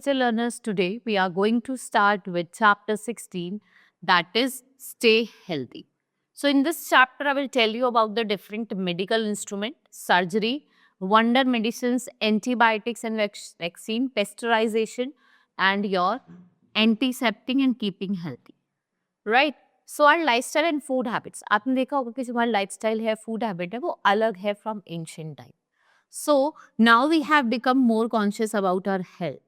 literature learners, today we are going to start with chapter 16, that is Stay Healthy. So in this chapter I will tell you about the different medical instrument, surgery, wonder medicines, antibiotics and vaccine, pasteurization and your antiseptic and keeping healthy. Right? So our lifestyle and food habits. आपने देखा होगा कि जो हमारा lifestyle है, food habit है, वो अलग है from ancient time. So now we have become more conscious about our health.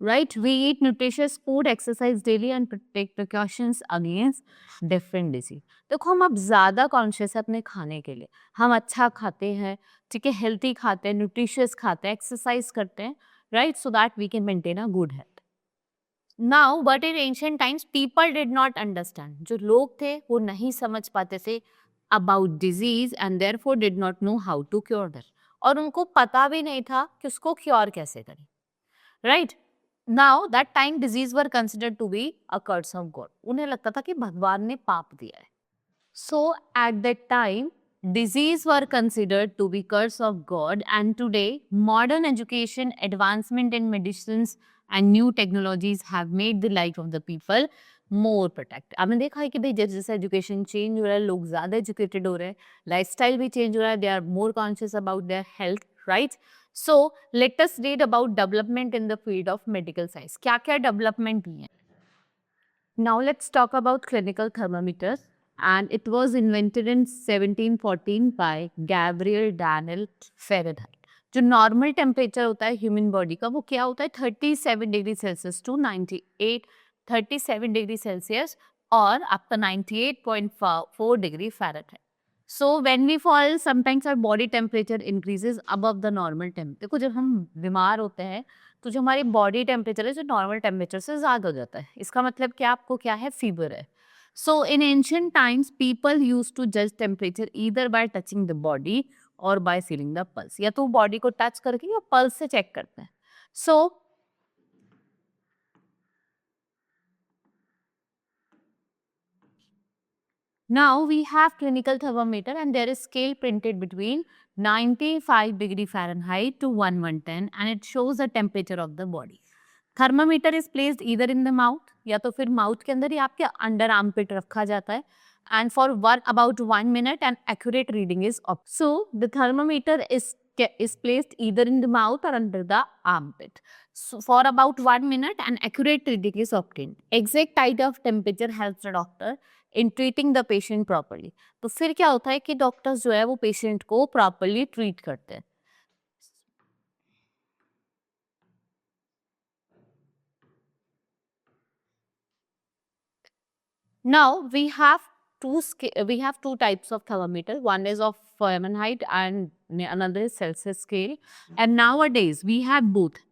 Right? We eat nutritious food, exercise daily and take precautions against different disease. देखो हम अब ज़्यादा कॉन्शियस है अपने खाने के लिए. हम अच्छा खाते हैं, ठीक है, हेल्थी खाते हैं, न्यूट्रिशियस खाते हैं, एक्सरसाइज करते हैं, right, so that we can maintain a good health. Now but in ancient times people did not understand. जो लोग थे वो नहीं समझ पाते थे about disease and therefore did not know how to cure that. और उनको पता भी नहीं था कि उसको क्योर कैसे करें. Right? Now that time disease were considered to be a curse of God. उन्हें लगता था कि भगवान ने पाप दिया है. So at that time, disease were considered to be curse of God, and today modern education, advancement in medicines and new technologies have made the life of the people more protected. आपने देखा है कि भाई जैसे जैसे education change हो रहा है, लोग ज़्यादा एजुकेटेड हो रहे हैं, लाइफस्टाइल भी चेंज हो रहा है, they are more conscious about their health, right. So let us read about development in the field of medical science. क्या क्या डेवलपमेंट हुई है. Now let's talk about clinical thermometers, and it was invented in 1714 by Gabriel Daniel Fahrenheit. जो normal temperature होता है human body का वो क्या होता है 37 degree Celsius to 98 37 degree Celsius और आपका 98.4 degree Fahrenheit. So when we fall sometimes our body temperature increases above the normal temperature. देखो जब हम बीमार होते हैं तो जो हमारी बॉडी टेम्परेचर है जो नॉर्मल टेम्परेचर से ज़्यादा हो जाता है. इसका मतलब क्या आपको क्या है फीवर है. So in ancient times people use to जज temperature either by touching the body और बाय फीलिंग द पल्स. या तो बॉडी को टच करके या पल्स से चेक करते हैं. सो now we have clinical thermometer and there is scale printed between 95 degree Fahrenheit to 1110 and it shows the temperature of the body. Thermometer is placed either in the mouth या तो फिर mouth के अंदर या आपके under arm पिट रखा जाता है. And for about 1 minute an accurate reading is obtained. So the thermometer is placed either in the mouth or under the armpit. So for about 1 minute an accurate reading is obtained. Exact height of temperature helps the doctor in treating the patient properly. तो फिर क्या होता है कि doctors जो है वो patient को प्रॉपरली ट्रीट करते हैं. Now we have two types of thermometer. One is of Fahrenheit and another is Celsius scale. And nowadays we have both.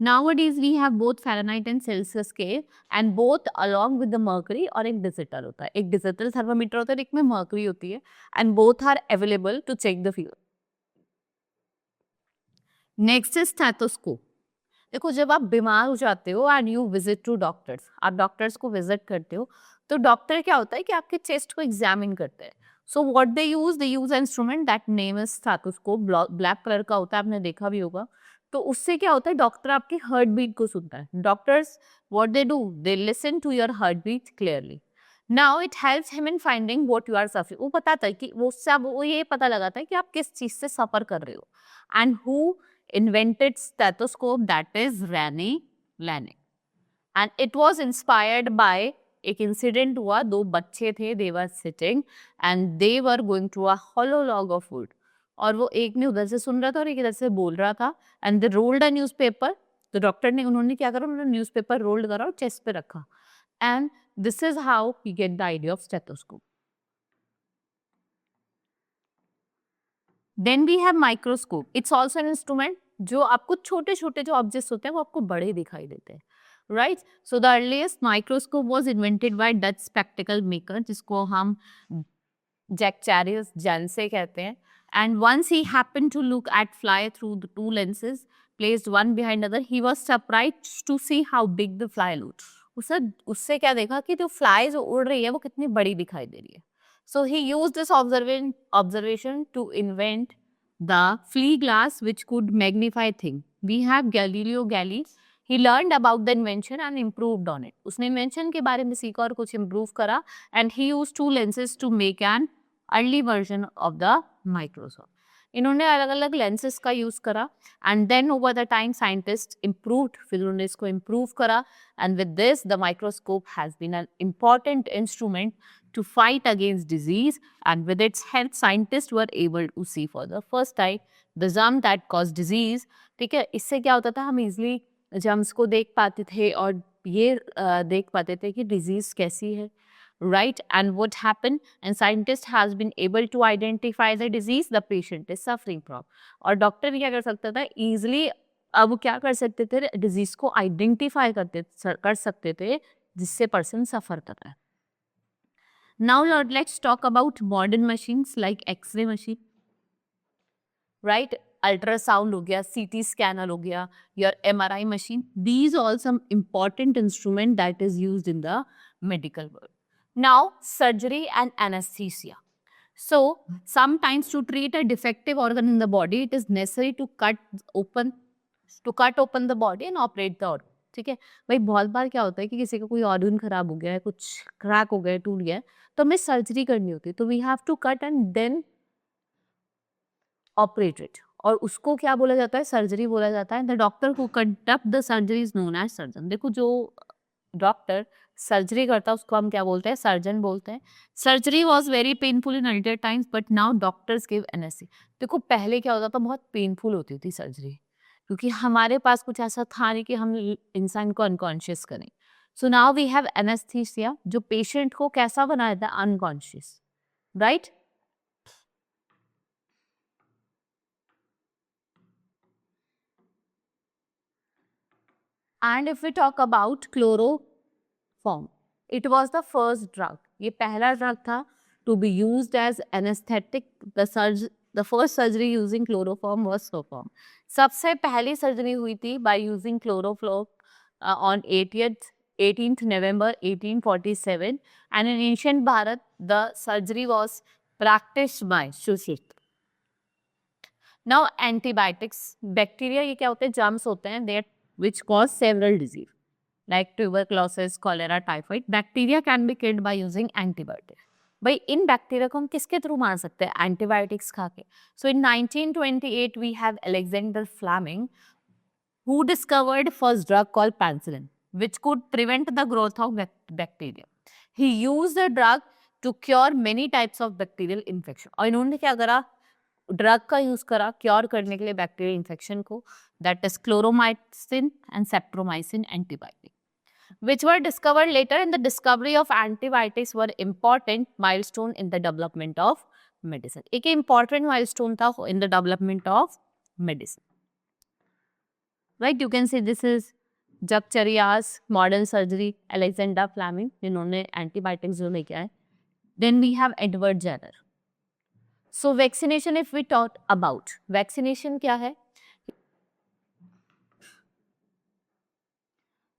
Nowadays we have both Fahrenheit and Celsius scale and both along with the mercury और एक digital होता है. एक digital thermometer होता है, एक में mercury होती है and both are available to check the fever. Next is stethoscope. देखो जब आप बीमार हो जाते हो and you visit to doctors, आप डॉक्टर्स को विजिट करते हो तो डॉक्टर क्या होता है कि आपके चेस्ट को एग्जामिन करते हैं. So what they use instrument that name is stethoscope. Black colour का होता है, आपने देखा भी होगा. तो उससे क्या होता है डॉक्टर आपकी हार्ट बीट को सुनता है. Doctors what they do, they listen to your heart beat clearly. Now it helps him in finding what you are suffering. वो बताता है कि वो ये पता लगाता है कि आप किस चीज से सफर कर रहे हो. And who invented stethoscope, that is Rene Laennec, and it was inspired by एक इंसिडेंट हुआ. दो बच्चे थे, they were sitting and they were going to a hollow log of wood. और वो एक ने उधर से सुन रहा था और एक इधर से बोल रहा था. and they rolled a newspaper. तो डॉक्टर ने उन्होंने क्या करा, उन्होंने न्यूज़पेपर रोल्ड करा और चेस्ट पे रखा. and this is how we get the idea of stethoscope. Then we have microscope. It's also an instrument जो आपको छोटे छोटे जो ऑब्जेक्ट्स होते हैं वो आपको बड़े दिखाई देते हैं. Right. So the earliest microscope was invented by Dutch spectacle maker जिसको हम जैक्चारियस जैनसे कहते हैं. And once he happened to look at fly through the two lenses placed one behind other, he was surprised to see how big the fly looked. उससे क्या देखा कि जो fly जो उड़ रही है वो कितनी बड़ी दिखाई दे रही है. So he used this observation to invent the flea glass which could magnify thing. We have Galileo Galilei. He learned about the invention and improved on it. उसने invention के बारे में सीखा और कुछ improve करा, and he used two lenses to make an early version of the microscope. इन्होंने अलग अलग lenses का use करा, and then over the time scientists improved, फिर उन्होंने इसको improve करा, and with this the microscope has been an important instrument to fight against disease, and with its help scientists were able to see for the first time the germ that caused disease. ठीक है, इससे क्या होता था, हम easily germs को देख पाते थे और ये देख पाते थे कि disease कैसी है, right? And what happened? And scientist has been able to identify the disease the patient is suffering from. और डॉक्टर भी क्या कर सकता था, easily अब क्या कर सकते थे, disease को identify कर सकते थे जिससे person suffer कर रहा है. Now Lord, let's talk about modern machines like X-ray machine, right? Ultrasound हो गया, CT scanner हो गया, your MRI machine. These all some important instrument that is used in the medical world. Now surgery and anesthesia. So sometimes to treat a defective organ in the body, it is necessary to cut open the body and operate the organ. ठीक है भाई, बहुत बार क्या होता है कि किसी का कोई ऑर्गन खराब हो गया है, कुछ क्रैक हो गया है, टूट गया है, तो हमें सर्जरी करनी होती है, तो we have to cut and then operate it, और उसको क्या बोला जाता है, सर्जरी बोला जाता है. The doctor who conduct the surgery is known as surgeon. देखो, जो डॉक्टर सर्जरी करता है उसको हम क्या बोलते हैं, सर्जन बोलते हैं. Surgery was very painful in earlier times but now doctors give anaesthesia. देखो, पहले क्या होता था, बहुत पेनफुल होती थी सर्जरी, क्योंकि हमारे पास कुछ ऐसा था नहीं कि हम इंसान को अनकॉन्शियस करें. So now we have anaesthesia, जो पेशेंट को कैसा बना देता है, unconscious, right? And if we talk about chloroform, it was the first drug. ये पहला drug था to be used as anesthetic. The first surgery using chloroform was performed. सबसे पहली surgery हुई थी by using chloroform on 18th November 1847, and in ancient Bharat the surgery was practiced by Sushruta. Now antibiotics, bacteria ये क्या होते हैं, germs होते हैं, they which cause several disease like tuberculosis, cholera, typhoid. Bacteria can be killed by using antibiotics. भाई, इन bacteria को हम किसके थ्रू मार सकते हैं, एंटीबायोटिक्स खा के. So in 1928 we have Alexander Fleming who discovered first drug called penicillin which could prevent the growth of bacteria. He used the drug to cure many types of bacterial infection. और इन्होंने क्या करा, drug का use करा cure करने के लिए bacterial infection को, that is chloromycetin and streptomycin antibiotic, which were discovered later. In the discovery of antibiotics were important milestone in the development of medicine. एक important milestone था in the development of medicine. Right, you can see this is Jacarias, modern surgery, Alexander Fleming, जिन्होंने antibiotics जो लेके आए. Then we have Edward Jenner. So vaccination, if we talk about vaccination क्या है?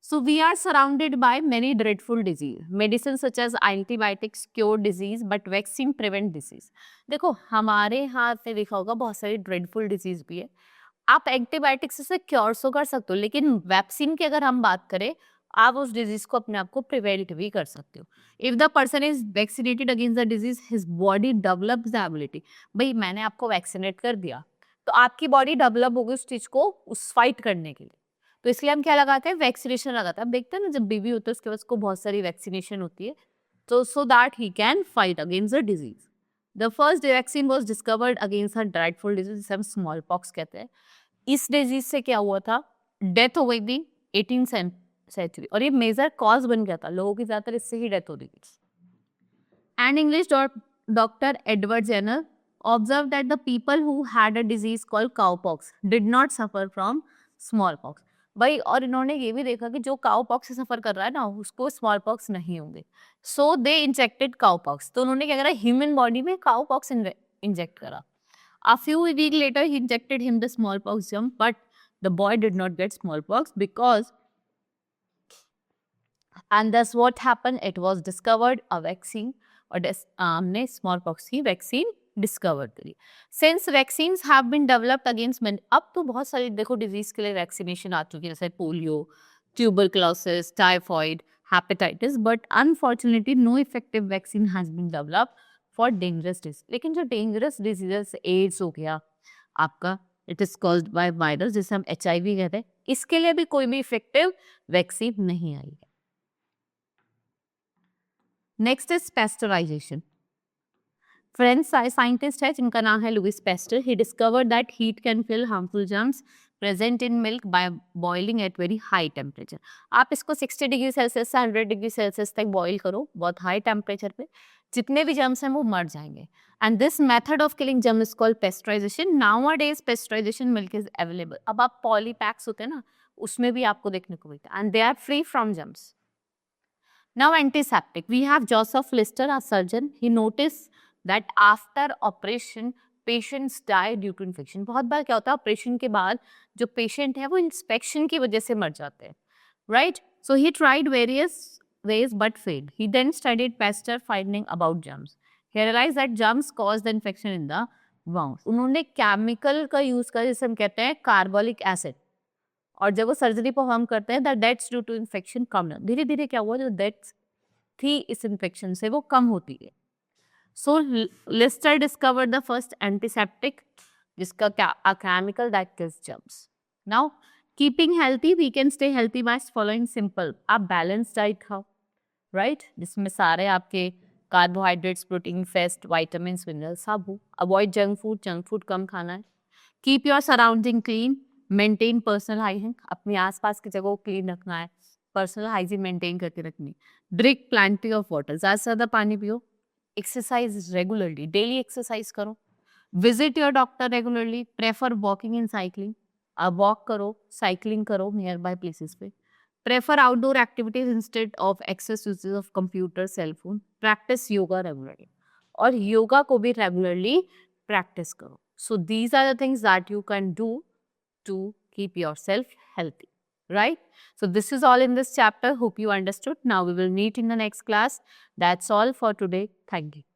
So we are surrounded by many dreadful disease. Medicine such as antibiotics cure disease, but vaccine prevent disease. देखो, हमारे हाथ में देखा होगा बहुत सारी dreadful disease भी है. आप एंटीबायोटिक्स से क्योर तो कर सकते हो, लेकिन वैक्सीन की अगर हम बात करें, आप उस डिजीज को अपने आप को प्रिवेंट भी कर सकते हो. If the person is vaccinated against the disease, his body develops the ability. भाई, मैंने आपको वैक्सीनेट कर दिया तो आपकी बॉडी डेवलप होगी उस चीज को उस फाइट करने के लिए, तो इसलिए हम क्या लगाते हैं, वैक्सीनेशन लगाते हैं. आप देखते हैं ना, जब बेबी होता है उसके बाद उसको बहुत सारी वैक्सीनेशन होती है, तो so that he can fight against the disease. The first vaccine was discovered against a dreadful disease, जिसे हम स्मॉल पॉक्स कहते हैं. इस डिजीज से क्या हुआ था, डेथ हो गई थी 18th सेंचुरी, और ये मेजर कॉज बन गया था, लोगों की ज्यादातर इससे ही डेथ हो रही थी. And English doctor Edward Jenner observe that the people who had a disease called cowpox did not suffer from small pox. भाई, और इन्होंने ये भी देखा कि जो काउपॉक्स से सफर कर रहा है ना, उसको स्मॉल पॉक्स नहीं होंगे. सो दे इंजेक्टेड काउपॉक्स. तो उन्होंने क्या करा, ह्यूमन बॉडी में काउपॉक्स इंजेक्ट करा. A few weeks later, he injected him the smallpox germ, but the boy did not get smallpox because, and thus what happened? It was discovered a vaccine, और हमने smallpox की vaccine discover करी। Since vaccines have been developed against many, अब तो बहुत सारी देखो disease के लिए वैक्सीनेशन आ चुकी है, जैसे polio, tuberculosis, typhoid, hepatitis, but unfortunately no effective vaccine has been developed for dangerous disease. लेकिन जो डेंजरस डिजीजेस, एड्स हो गया आपका, it is caused by virus, जिसे हम HIV कहते हैं, इसके लिए भी कोई भी इफेक्टिव वैक्सीन नहीं आई है। Next is pasteurisation. French scientist है जिनका नाम है Louis Pasteur. He discovered that heat can kill harmful germs present in milk by boiling at very high temperature. आप इसको 60 डिग्री सेल्सियस से 100 डिग्री सेल्सियस तक बॉईल करो, बहुत हाई टेम्परेचर पे, जितने भी जर्म्स हैं वो मर जाएंगे। And this method of killing germ is called pasteurisation. Nowadays pasteurisation milk is available. अब आप पॉली पैक्स होते हैं ना, उसमें भी आपको देखने को मिलता है, and they are free from germs. Now antiseptic. We have Joseph Lister, a surgeon. He noticed that after operation patients die due to infection. बहुत बार क्या होता है ऑपरेशन के बाद जो पेशेंट है वो इंस्पेक्शन की वजह से मर जाते हैं, right? So he tried various ways but failed. He then studied Pasteur finding about germs. He realized that germs cause the infection in the wounds. उन्होंने केमिकल का यूज कर, जिसे हम कहते हैं कार्बोलिक एसिड, और जब वो सर्जरी परफॉर्म करते हैं the deaths due to infection कम, धीरे धीरे क्या हुआ, जो डेथ्स थी इस इन्फेक्शन से वो कम होती है। So Lister discover the first antiseptic जिसका chemical that kills germs. Now keeping healthy, we can stay healthy by following simple, आप बैलेंस डाइट खाओ, राइट, जिसमें सारे आपके carbohydrates, protein, fat, vitamins, minerals सब हो। अवॉइड जंक फूड कम खाना है। Keep your surrounding clean, maintain personal hygiene, अपने आसपास की जगह को क्लीन रखना है, पर्सनल हाइजीन मेंटेन करके रखनी। ड्रिंक प्लेंटी ऑफ वाटर, ज़्यादा से ज़्यादा पानी पियो। एक्सरसाइज रेगुलरली, डेली एक्सरसाइज करो। Visit your doctor regularly. Prefer walking and cycling, आप वॉक करो, साइकिलिंग करो नियर बाय प्लेसेस पे। Prefer outdoor activities instead of excess usages of computer, cell phone. Practice yoga regularly, और योगा को भी रेगुलरली प्रैक्टिस करो। So these are the things that you can do to keep yourself healthy, right? So this is all in this chapter. Hope you understood. Now we will meet in the next class. That's all for today. Thank you.